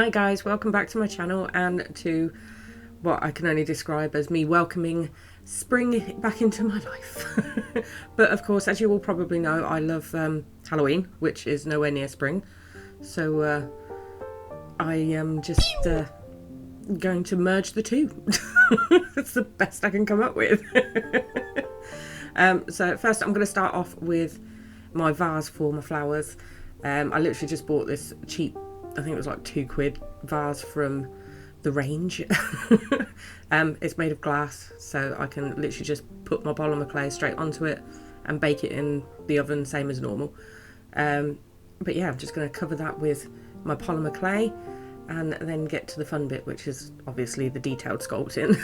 Hi guys, welcome back to my channel and to what I can only describe as me welcoming spring back into my life. But of course, as you all probably know, I love Halloween, which is nowhere near spring. So I am just going to merge the two. That's the best I can come up with. So first I'm going to start off with my vase for my flowers. I literally just bought this cheap, I think it was like £2 vase from the range. It's made of glass, so I can literally just put my polymer clay straight onto it and bake it in the oven, same as normal. But yeah, I'm just going to cover that with my polymer clay and then get to the fun bit, which is obviously the detailed sculpting.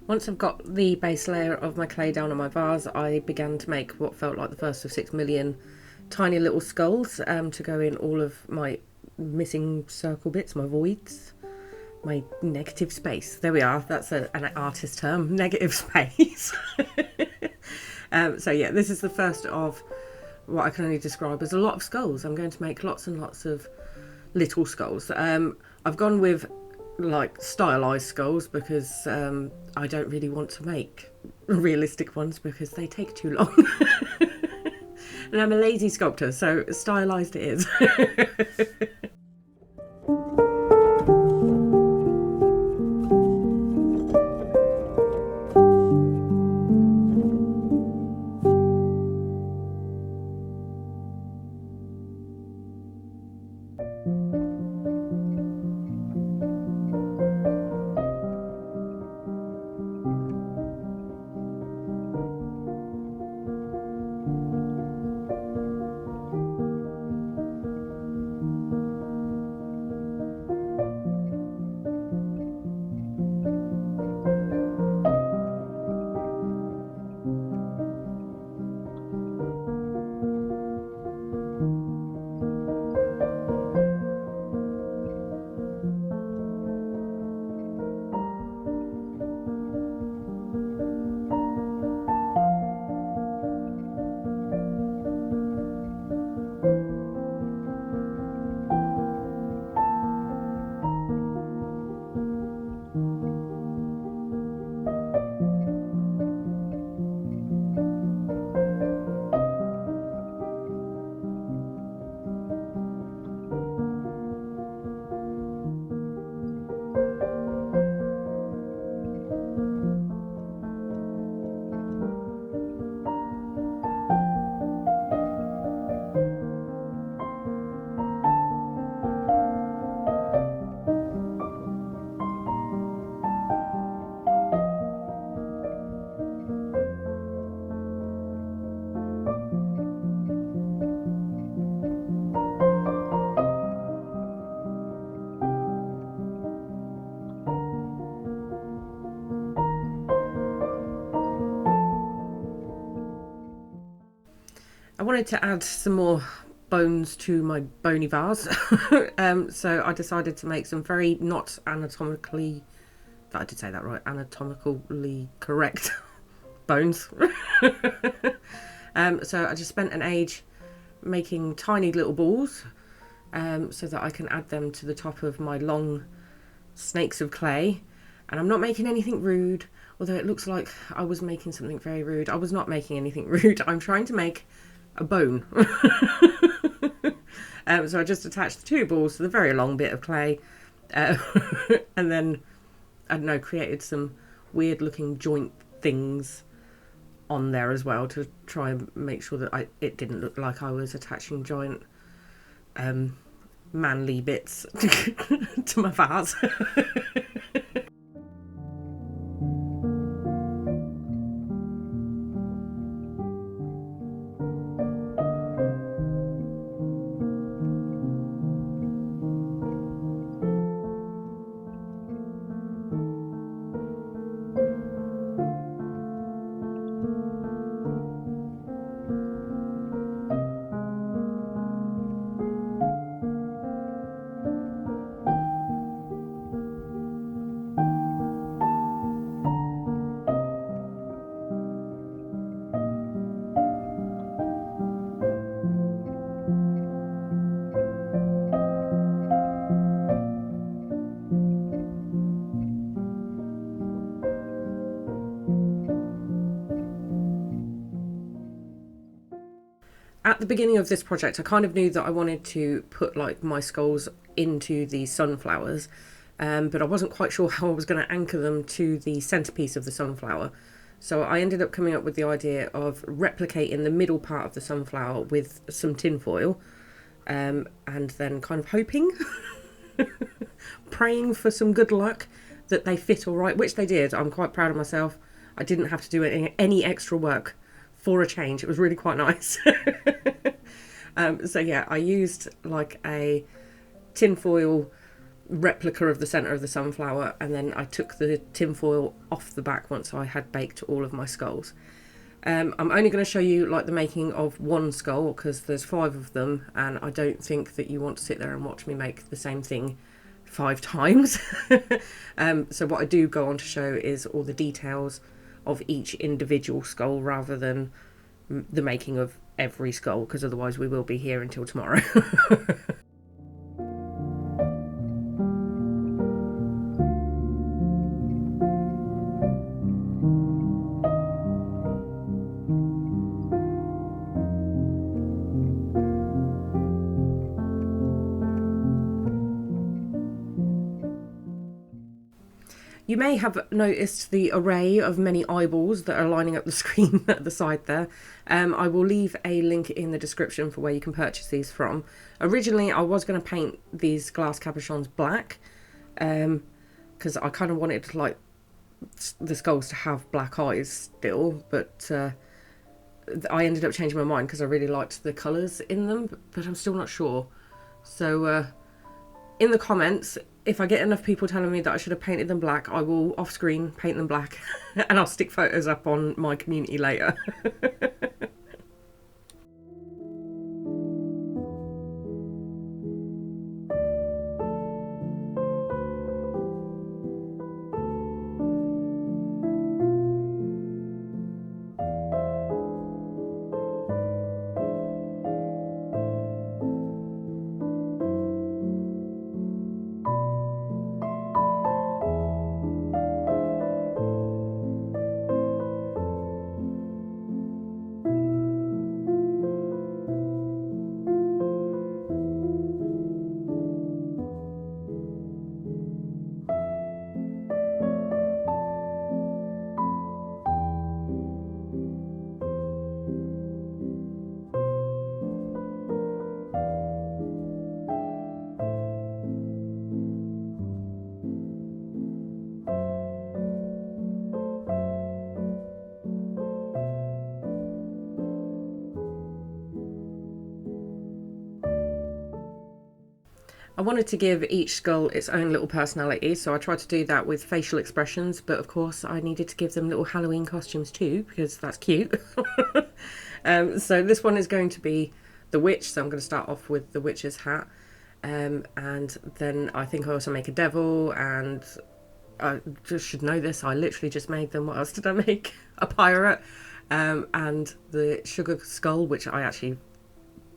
Once I've got the base layer of my clay down on my vase, I began to make what felt like the first of 6 million tiny little skulls to go in all of my missing circle bits, my voids, my negative space. There we are, that's an artist term, negative space. So yeah, this is the first of what I can only describe as a lot of skulls. I'm going to make lots and lots of little skulls. I've gone with like stylized skulls because I don't really want to make realistic ones because they take too long. And I'm a lazy sculptor, so stylized it is. I wanted to add some more bones to my bony vase. So I decided to make some very not anatomically, I did say that right, anatomically correct bones. So I just spent an age making tiny little balls so that I can add them to the top of my long snakes of clay. And I'm not making anything rude although it looks like I was making something very rude. I was not making anything rude. I'm trying to make a bone. So I just attached the 2 balls to the very long bit of clay, and then, I don't know, created some weird looking joint things on there as well to try and make sure that it didn't look like I was attaching giant manly bits to my vase. At the beginning of this project, I kind of knew that I wanted to put like my skulls into the sunflowers, but I wasn't quite sure how I was going to anchor them to the centerpiece of the sunflower. So I ended up coming up with the idea of replicating the middle part of the sunflower with some tin foil, and then kind of hoping, praying for some good luck that they fit all right, which they did. I'm quite proud of myself. I didn't have to do any extra work for a change. It was really quite nice. So yeah, I used like a tinfoil replica of the centre of the sunflower, and then I took the tinfoil off the back once I had baked all of my skulls. I'm only going to show you like the making of one skull because there's 5 of them, and I don't think that you want to sit there and watch me make the same thing 5 times. So what I do go on to show is all the details of each individual skull rather than the making of every skull, because otherwise we will be here until tomorrow. You may have noticed the array of many eyeballs that are lining up the screen at the side there. I will leave a link in the description for where you can purchase these from. Originally, I was going to paint these glass cabochons black, because I kind of wanted like the skulls to have black eyes still, but I ended up changing my mind because I really liked the colours in them, but I'm still not sure. So in the comments, if I get enough people telling me that I should have painted them black, I will off screen paint them black and I'll stick photos up on my community later. I wanted to give each skull its own little personality, so I tried to do that with facial expressions, but of course I needed to give them little Halloween costumes too, because that's cute. So this one is going to be the witch, so I'm going to start off with the witch's hat, and then I think I also make a devil, and I just should know this, I literally just made them. What else did I make? A pirate, and the sugar skull, which I actually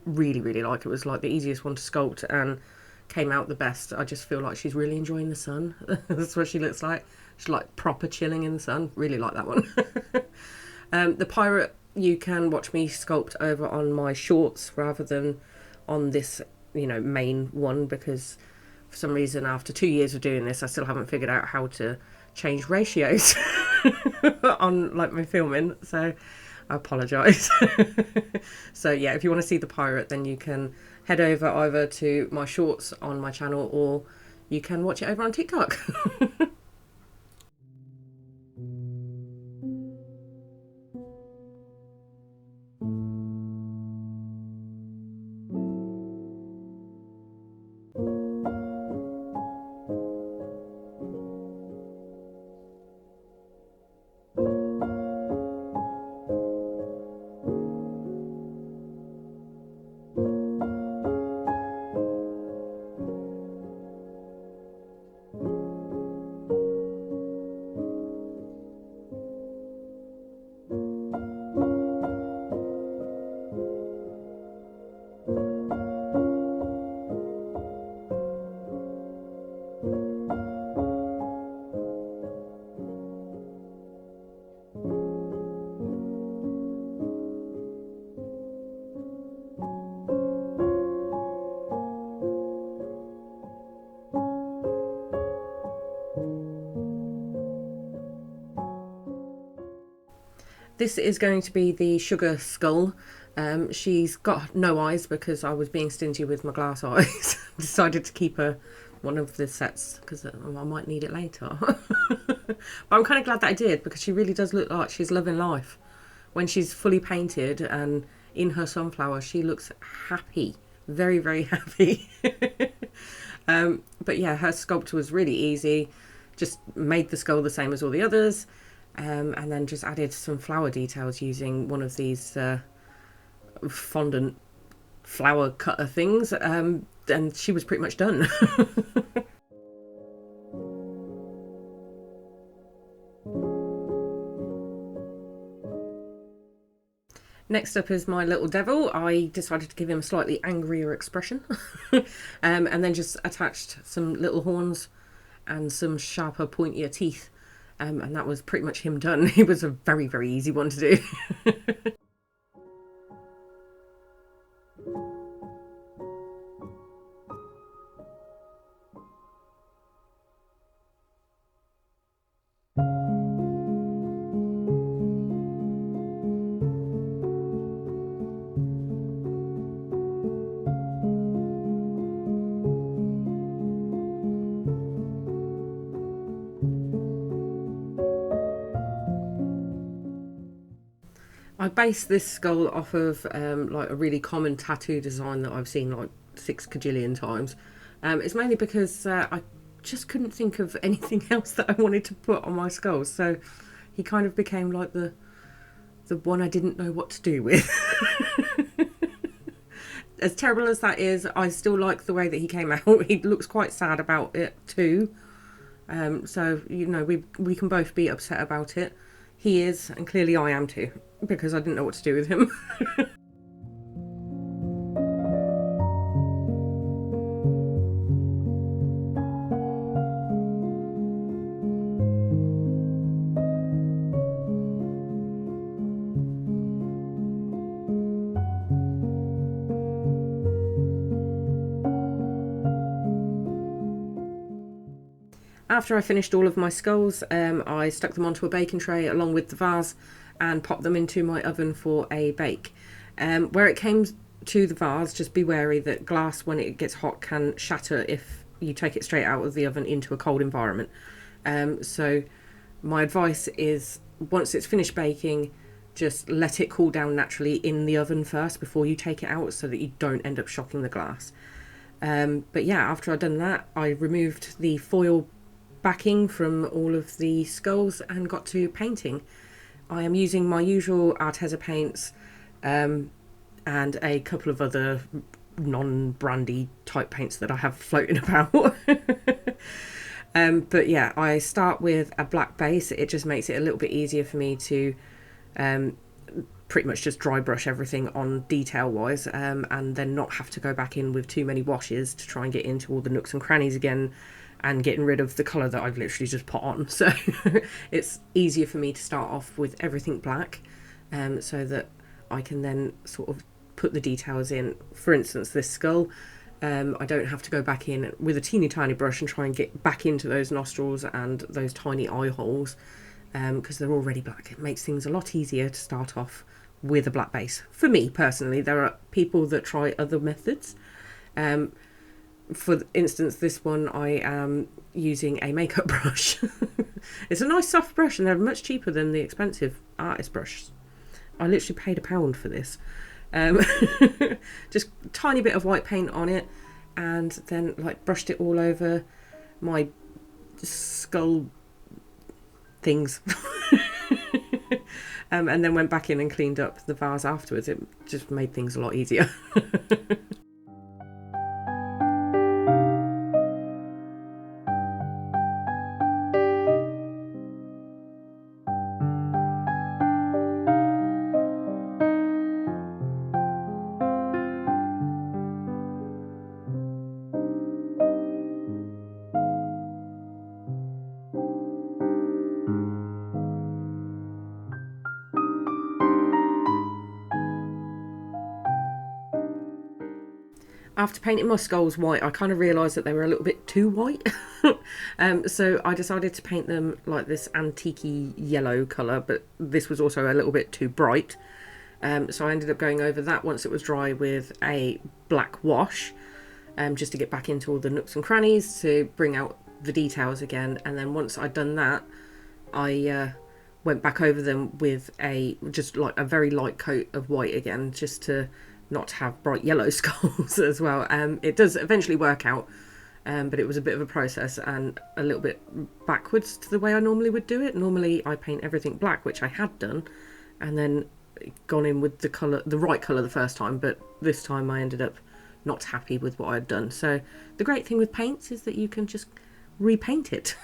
really like. It was like the easiest one to sculpt and came out the best. I just feel like she's really enjoying the sun. That's what she looks like. She's like proper chilling in the sun. Really like that one. The pirate, you can watch me sculpt over on my shorts rather than on this, you know, main one, because for some reason after 2 years of doing this I still haven't figured out how to change ratios on like my filming, so I apologise. So yeah, if you want to see the pirate, then you can head over either to my shorts on my channel, or you can watch it over on TikTok. This is going to be the sugar skull. She's got no eyes because I was being stingy with my glass eyes. Decided to keep her one of the sets because I might need it later. But I'm kind of glad that I did, because she really does look like she's loving life. When she's fully painted and in her sunflower, she looks happy. Very, very happy. But yeah, her sculpt was really easy. Just made the skull the same as all the others. And then just added some flower details using one of these fondant flower cutter things, and she was pretty much done. Next up is my little devil. I decided to give him a slightly angrier expression, and then just attached some little horns and some sharper, pointier teeth. And that was pretty much him done. It was a very, very easy one to do. I based this skull off of like a really common tattoo design that I've seen like 6 kajillion times. It's mainly because I just couldn't think of anything else that I wanted to put on my skull, so he kind of became like the one I didn't know what to do with. As terrible as that is, I still like the way that he came out. He looks quite sad about it too. So, you know, we can both be upset about it. He is, and clearly I am too, because I didn't know what to do with him. After I finished all of my skulls, I stuck them onto a baking tray along with the vase and popped them into my oven for a bake. Where it came to the vase, just be wary that glass, when it gets hot, can shatter if you take it straight out of the oven into a cold environment. So my advice is, once it's finished baking, just let it cool down naturally in the oven first before you take it out, so that you don't end up shocking the glass. But yeah, after I'd done that, I removed the foil backing from all of the skulls and got to painting. I am using my usual Arteza paints and a couple of other non-brandy type paints that I have floating about. But yeah, I start with a black base. It just makes it a little bit easier for me to pretty much just dry brush everything on detail wise, and then not have to go back in with too many washes to try and get into all the nooks and crannies again and getting rid of the colour that I've literally just put on. So it's easier for me to start off with everything black, so that I can then sort of put the details in. For instance, this skull, I don't have to go back in with a teeny tiny brush and try and get back into those nostrils and those tiny eye holes, because they're already black. It makes things a lot easier to start off with a black base. For me personally, there are people that try other methods. For instance, this one I am using a makeup brush. It's a nice soft brush and they're much cheaper than the expensive artist brushes. I literally paid £1 for this. Just a tiny bit of white paint on it, and then like brushed it all over my skull things. And then went back in and cleaned up the vase afterwards. It just made things a lot easier. After painting my skulls white, I kind of realised that they were a little bit too white. So I decided to paint them like this antique-y yellow colour, but this was also a little bit too bright. So I ended up going over that once it was dry with a black wash, just to get back into all the nooks and crannies to bring out the details again. And then once I'd done that, I went back over them with just like a very light coat of white again, just to not have bright yellow skulls as well. It does eventually work out, but it was a bit of a process and a little bit backwards to the way I normally would do it. Normally I paint everything black, which I had done, and then gone in with the right colour the first time, but this time I ended up not happy with what I'd done. So the great thing with paints is that you can just repaint it.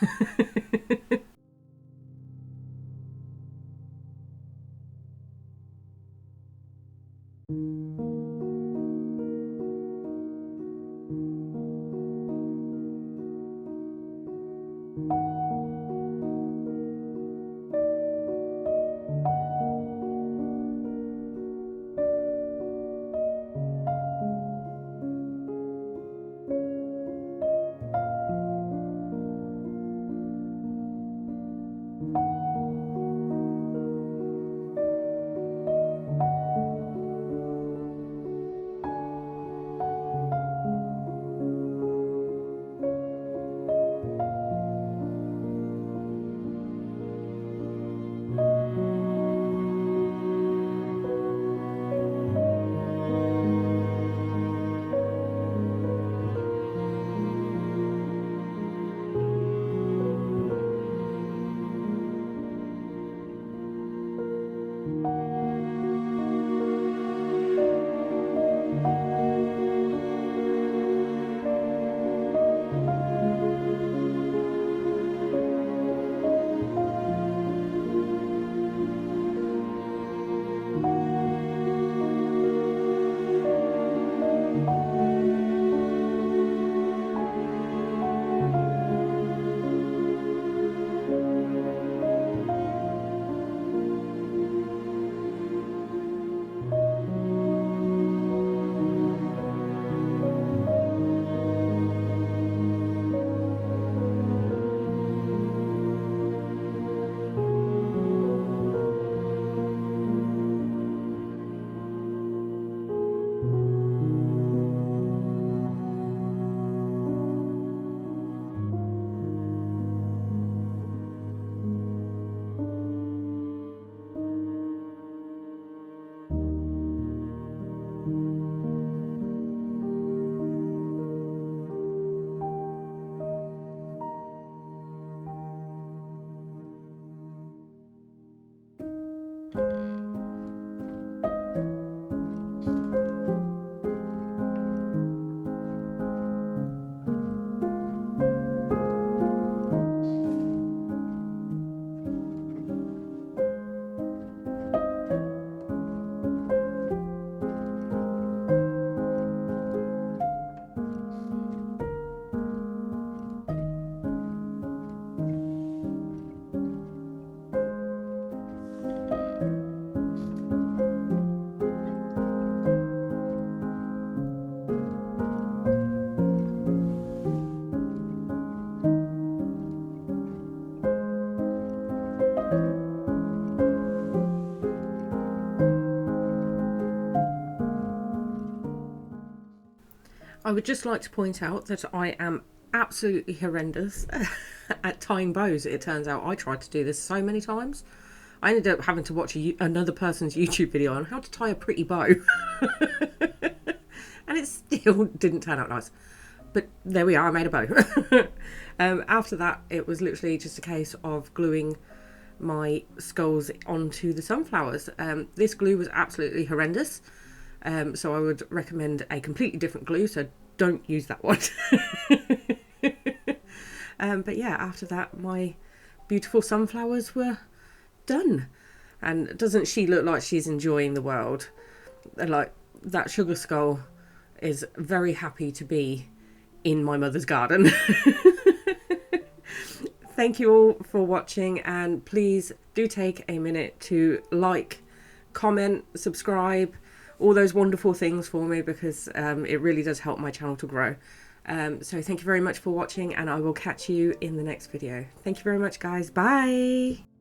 would just like to point out that I am absolutely horrendous at tying bows. It turns out I tried to do this so many times. I ended up having to watch another person's YouTube video on how to tie a pretty bow. And it still didn't turn out nice. But there we are, I made a bow. After that, it was literally just a case of gluing my skulls onto the sunflowers. This glue was absolutely horrendous. So I would recommend a completely different glue, so don't use that one. But yeah, after that, my beautiful sunflowers were done. And doesn't she look like she's enjoying the world? Like, that sugar skull is very happy to be in my mother's garden. Thank you all for watching, and please do take a minute to like, comment, subscribe, all those wonderful things for me, because it really does help my channel to grow. So thank you very much for watching, and I will catch you in the next video. Thank you very much, guys. Bye.